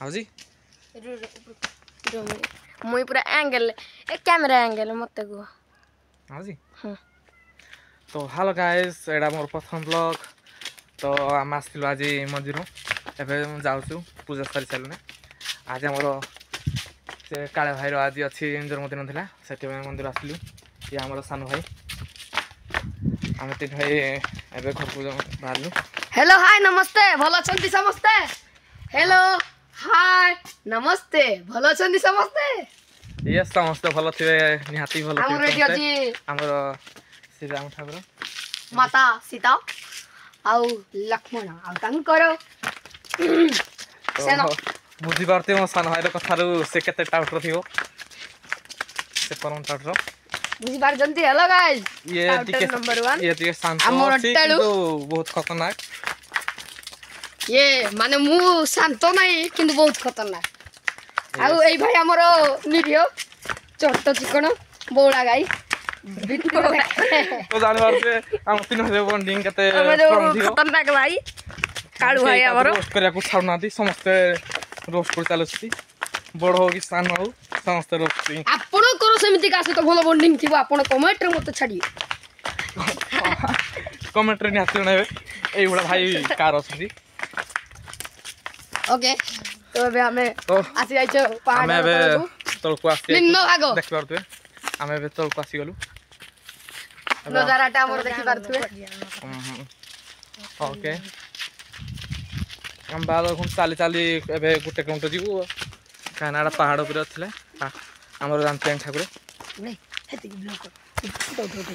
आउजी मुई पूरा angle A camera angle मत को आउजी तो हेलो गाइस एडा मोर प्रथम ब्लॉग तो आम आसलु आज मंदिर एवं जाऊँ पूजा सारी सारे आज आमर से काले भाईर आज अच्छी जन्मदिन था से मंदिर आसलु ये आमर सान भाई आम तीन भाई एवं घर को बाहर हेलो हाय नमस्ते भल अच्छा समस्ते हेलो हाय नमस्ते भल अच्छा समस्ते ये समस्ते भल थे निहाती भल आमर श्री राम ठाकुर माता सीता आउ लक्ष्मण आउ बुझी पार्थे मो सान भाई कथार से केते टाउटर थी से परम टाउटर बुझी पार जंती हेलो गाइस ये टिके नंबर 1 ये टिके शांत अछि किंतु बहुत खतरनाक ये माने मु शांत नहीं किंतु बहुत खतरनाक आउ एई भाई हमरो निरियो चट्ट चिकन बोड़ा गाई तो जाने पारते हम तीन भाई बॉन्डिंग केते खतरनाक भाई काळू भाई हमरो रोस्ट करिया को छाड़ नादी समस्त रोस्ट कर चालुछि बड़ हो कि सान हो समस्त रोस्ट आपण करो समिति का से तो भलो बॉन्डिंग थिबो आपण कमेंट रे मते छाडी कमेंट रे निहाती नै एई बड़ा भाई कार अछि ओके तो अबे हमें आसी जाइछो पहाड़ हमें अबे तळको आसी निन्न आगो देखि पारतु हमें अबे तळको आसी गलु नजाराटा हमर देखि पारतु ओके हम बाल हम चाली चाली एबे गुटे किलोमीटर जीवु कानाडा पहाड़ ऊपर थिले हमर जानते ठाकुर नहीं हेति ब्लॉक